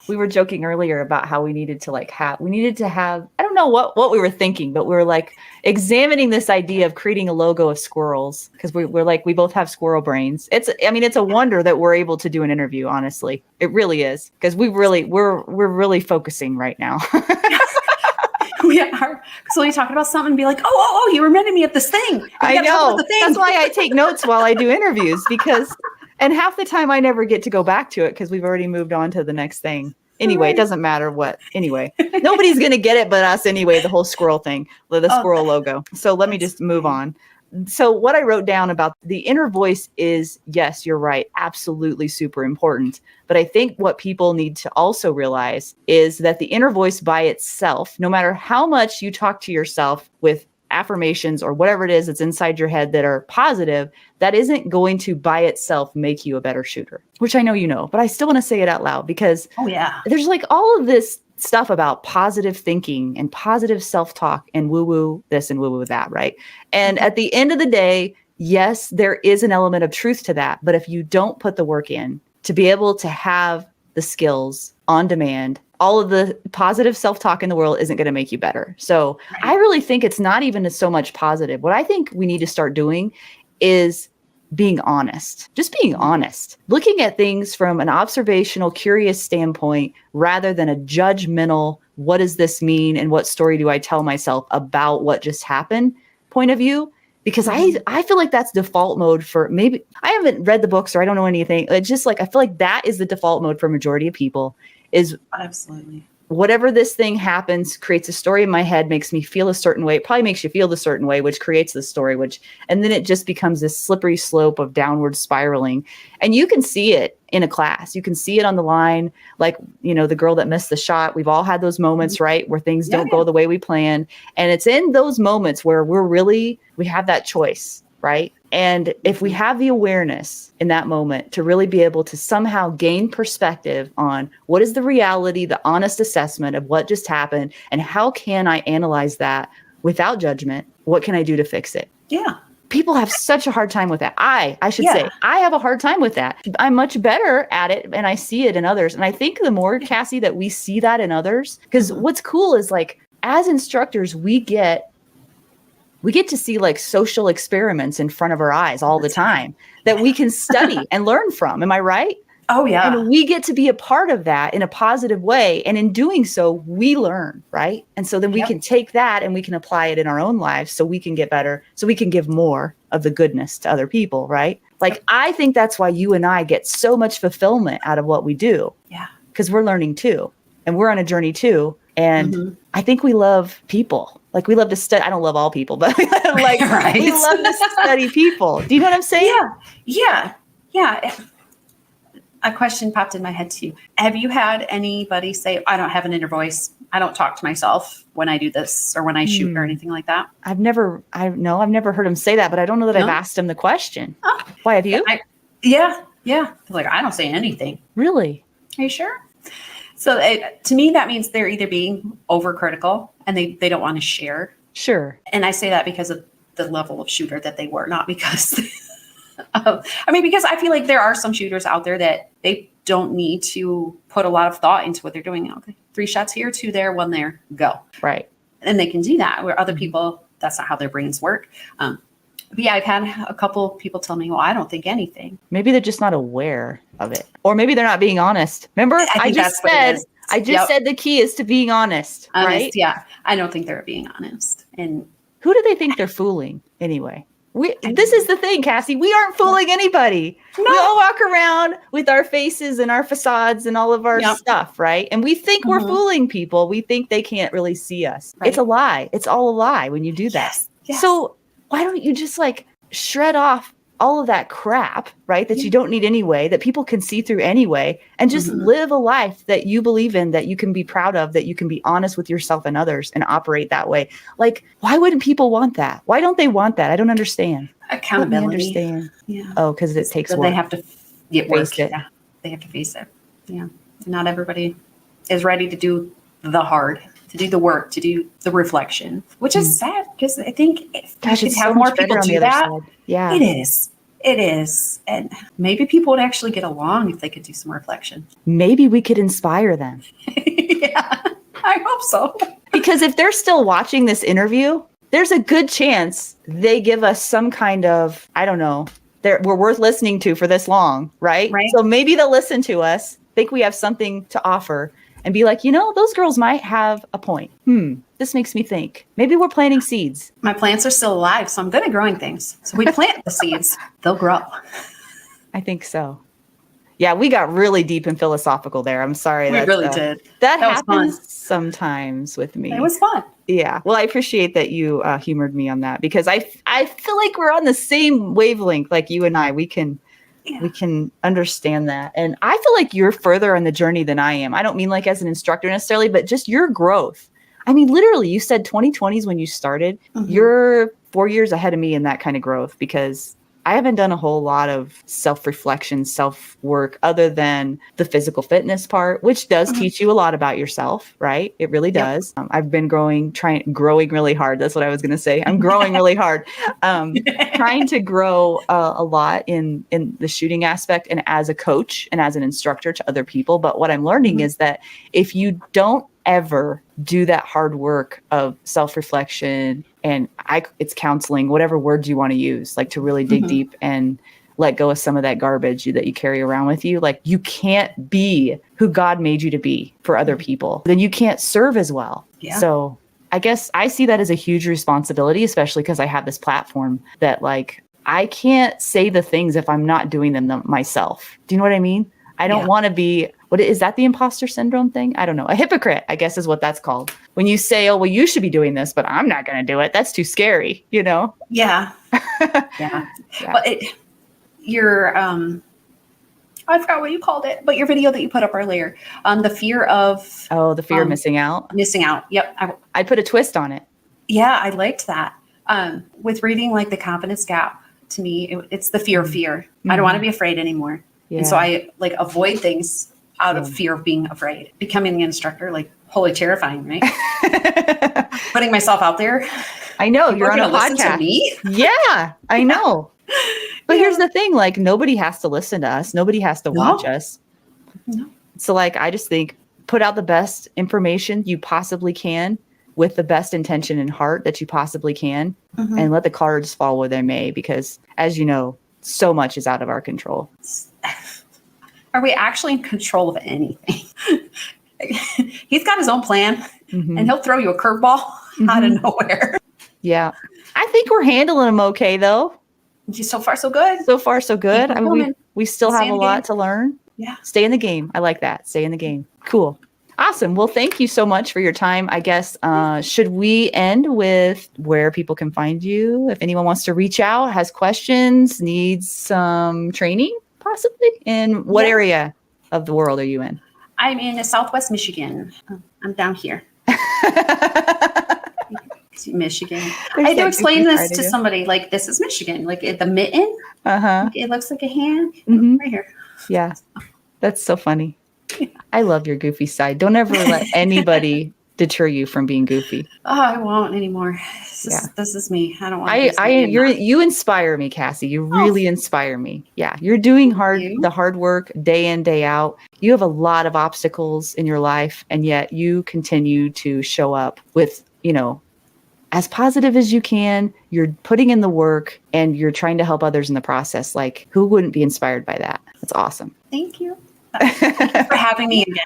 Speaker 1: We were joking earlier about how we needed to have, I don't know what we were thinking, but we were like examining this idea of creating a logo of squirrels, because we're like, we both have squirrel brains. It's a wonder that we're able to do an interview. Honestly, it really is, because we're really focusing right now.
Speaker 2: We are. So we talking about something and be like, oh, you reminded me of this thing.
Speaker 1: I know. That's why I take notes while I do interviews, and half the time I never get to go back to it because we've already moved on to the next thing. Anyway, It doesn't matter what. Anyway, nobody's going to get it but us anyway, the whole squirrel thing, the squirrel logo. So let me just move on. So what I wrote down about the inner voice is, yes, you're right, absolutely super important. But I think what people need to also realize is that the inner voice by itself, no matter how much you talk to yourself with affirmations or whatever it is that's inside your head that are positive, that isn't going to by itself make you a better shooter, which I know you know, but I still want to say it out loud because there's like all of this stuff about positive thinking and positive self-talk and woo-woo this and woo-woo that, right? And at the end of the day, yes, there is an element of truth to that. But if you don't put the work in to be able to have the skills on demand, all of the positive self-talk in the world isn't going to make you better. So I really think it's not even so much positive. What I think we need to start doing is being honest, just being honest, looking at things from an observational, curious standpoint, rather than a judgmental, what does this mean? And what story do I tell myself about what just happened point of view? Because I feel like that's default mode for, maybe I haven't read the books or I don't know anything. It's just like, I feel like that is the default mode for majority of people is
Speaker 2: absolutely
Speaker 1: whatever this thing happens, creates a story in my head, makes me feel a certain way. It probably makes you feel the certain way, which creates the story, and then it just becomes this slippery slope of downward spiraling. And you can see it in a class. You can see it on the line. Like, the girl that missed the shot, we've all had those moments, right? Where things don't go the way we planned. And it's in those moments where we have that choice, right? And if we have the awareness in that moment to really be able to somehow gain perspective on what is the reality, the honest assessment of what just happened, and how can I analyze that without judgment? What can I do to fix it?
Speaker 2: Yeah.
Speaker 1: People have such a hard time with that. I should say, I have a hard time with that. I'm much better at it, and I see it in others. And I think the more, Cassie, that we see that in others, because what's cool is like, as instructors, we get to see like social experiments in front of our eyes all the time that we can study and learn from. Am I right?
Speaker 2: Oh, yeah.
Speaker 1: And we get to be a part of that in a positive way. And in doing so, we learn, right? And so then we can take that and we can apply it in our own lives so we can get better, so we can give more of the goodness to other people, right? Like, I think that's why you and I get so much fulfillment out of what we do.
Speaker 2: Yeah.
Speaker 1: Because we're learning too. And we're on a journey too. And I think we love people. Like, we love to study. I don't love all people, but like we love to study people. Do you know what I'm saying?
Speaker 2: Yeah. A question popped in my head too. Have you had anybody say, I don't have an inner voice, I don't talk to myself when I do this or when I shoot or anything like that?
Speaker 1: I've never heard him say that, but I don't know that I've asked him the question. Oh. Why, have you?
Speaker 2: Yeah. Like, I don't say anything.
Speaker 1: Really?
Speaker 2: Are you sure? So to me, that means they're either being overcritical and they don't want to share.
Speaker 1: Sure.
Speaker 2: And I say that because of the level of shooter that they were, not because because I feel like there are some shooters out there that they don't need to put a lot of thought into what they're doing. Okay, 3 shots here, 2 there, 1 there, go.
Speaker 1: Right.
Speaker 2: And they can do that, where other people, that's not how their brains work. But yeah, I've had a couple people tell me, well, I don't think anything.
Speaker 1: Maybe they're just not aware of it. Or maybe they're not being honest. Remember, I just said, I just said the key is to being honest, right?
Speaker 2: Yeah. I don't think they're being honest. And
Speaker 1: who do they think they're fooling anyway? This is the thing, Cassie. We aren't fooling anybody. No. We all walk around with our faces and our facades and all of our stuff, right? And we think we're fooling people. We think they can't really see us. Right. It's a lie. It's all a lie when you do that.
Speaker 2: Yes.
Speaker 1: So why don't you just like shred off all of that crap, right? That you don't need anyway, that people can see through anyway, and just live a life that you believe in, that you can be proud of, that you can be honest with yourself and others and operate that way. Like, why wouldn't people want that? Why don't they want that? I don't understand.
Speaker 2: Accountability.
Speaker 1: Understand.
Speaker 2: Yeah.
Speaker 1: Oh, because it takes work.
Speaker 2: They have to get work.
Speaker 1: Face it.
Speaker 2: Yeah. They have to face it. Yeah. Not everybody is ready to do the hard, to do the work, to do the reflection, which is sad because I think if we could have more people do that,
Speaker 1: yeah,
Speaker 2: it is. It is. And maybe people would actually get along if they could do some reflection.
Speaker 1: Maybe we could inspire them.
Speaker 2: Yeah, I hope so.
Speaker 1: Because if they're still watching this interview, there's a good chance they give us some kind of, I don't know, we're worth listening to for this long, right? So maybe they'll listen to us, think we have something to offer, and be like, those girls might have a point. This makes me think. Maybe we're planting seeds.
Speaker 2: My plants are still alive, so I'm good at growing things. So we plant the seeds, they'll grow.
Speaker 1: I think so. Yeah, we got really deep and philosophical there. I'm sorry.
Speaker 2: We really did.
Speaker 1: That happens sometimes with me.
Speaker 2: It was fun.
Speaker 1: Yeah. Well, I appreciate that you humored me on that, because I feel like we're on the same wavelength, like you and I. We can understand that. And I feel like you're further on the journey than I am. I don't mean like as an instructor necessarily, but just your growth. I mean, literally, you said 2020 is when you started. You're 4 years ahead of me in that kind of growth, because I haven't done a whole lot of self-reflection, self-work other than the physical fitness part, which does teach you a lot about yourself, right? It really does. I've been growing really hard. That's what I was going to say. I'm growing really hard, trying to grow a lot in the shooting aspect and as a coach and as an instructor to other people. But what I'm learning is that if you don't ever do that hard work of self-reflection, and it's counseling, whatever words you want to use, like to really dig deep and let go of some of that garbage that you carry around with you. Like, you can't be who God made you to be for other people. Then you can't serve as well. Yeah. So I guess I see that as a huge responsibility, especially because I have this platform that, like, I can't say the things if I'm not doing them myself. Do you know what I mean? I don't want to be, what is that, the imposter syndrome thing? I don't know. A hypocrite, I guess, is what that's called. When you say, oh, well, you should be doing this, but I'm not going to do it. That's too scary, Yeah.
Speaker 2: Yeah. But I forgot what you called it, but your video that you put up earlier, the fear of.
Speaker 1: Oh, the fear of missing out.
Speaker 2: Missing out. Yep.
Speaker 1: I put a twist on it.
Speaker 2: Yeah, I liked that. With reading like The Confidence Gap, to me, it's the fear of fear. I don't want to be afraid anymore. Yeah. And so I like avoid things out of fear of being afraid. Becoming an instructor, like, holy terrifying, right? Putting myself out there.
Speaker 1: I know. You're on a podcast.
Speaker 2: Listen to me?
Speaker 1: Yeah, I know. But here's the thing, like, nobody has to listen to us. Nobody has to watch us. No. So, like, I just think put out the best information you possibly can with the best intention and heart that you possibly can, and let the cards fall where they may, because, as you know, so much is out of our control.
Speaker 2: Are we actually in control of anything? He's got his own plan, and he'll throw you a curveball out of nowhere.
Speaker 1: Yeah. I think we're handling them okay, though.
Speaker 2: So far, so good.
Speaker 1: So far, so good. I mean, we still have a lot to learn.
Speaker 2: Yeah.
Speaker 1: Stay in the game. I like that. Stay in the game. Cool. Awesome. Well, thank you so much for your time. I guess, should we end with where people can find you? If anyone wants to reach out, has questions, needs some training, possibly? In what area of the world are you in?
Speaker 2: I'm in Southwest Michigan. I'm down here. Michigan. I had to explain this to somebody, like, this is Michigan. Like, the mitten, it looks like a hand right here.
Speaker 1: Yeah. That's so funny. I love your goofy side. Don't ever let anybody deter you from being goofy.
Speaker 2: Oh, I won't anymore. This is me. I don't want to.
Speaker 1: You inspire me, Cassie. You really inspire me. Yeah. You're doing the hard work day in, day out. You have a lot of obstacles in your life, and yet you continue to show up with, as positive as you can. You're putting in the work, and you're trying to help others in the process. Like, who wouldn't be inspired by that? That's awesome.
Speaker 2: Thank you. Thank you for having me again.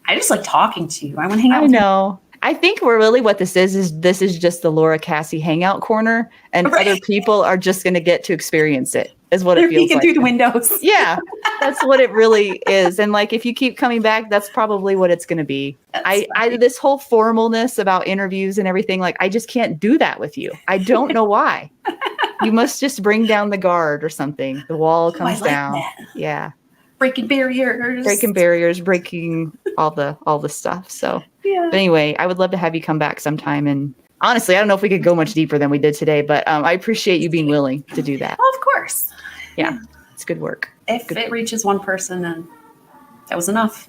Speaker 2: I just like talking to you. I want to hang out with you.
Speaker 1: I know. I think really what this is this is just the Laura Cassy hangout corner, and other people are just going to get to experience it, is what it feels like.
Speaker 2: They're peeking through the windows.
Speaker 1: Yeah, that's what it really is. And like, if you keep coming back, that's probably what it's going to be. This whole formalness about interviews and everything, like, I just can't do that with you. I don't know why. You must just bring down the guard or something. The wall comes down.
Speaker 2: That.
Speaker 1: Yeah.
Speaker 2: Breaking barriers,
Speaker 1: breaking all the stuff. So, But anyway, I would love to have you come back sometime. And honestly, I don't know if we could go much deeper than we did today, but I appreciate you being willing to do that.
Speaker 2: Well, of course.
Speaker 1: Yeah. It's good work.
Speaker 2: If it reaches one person, then that was enough.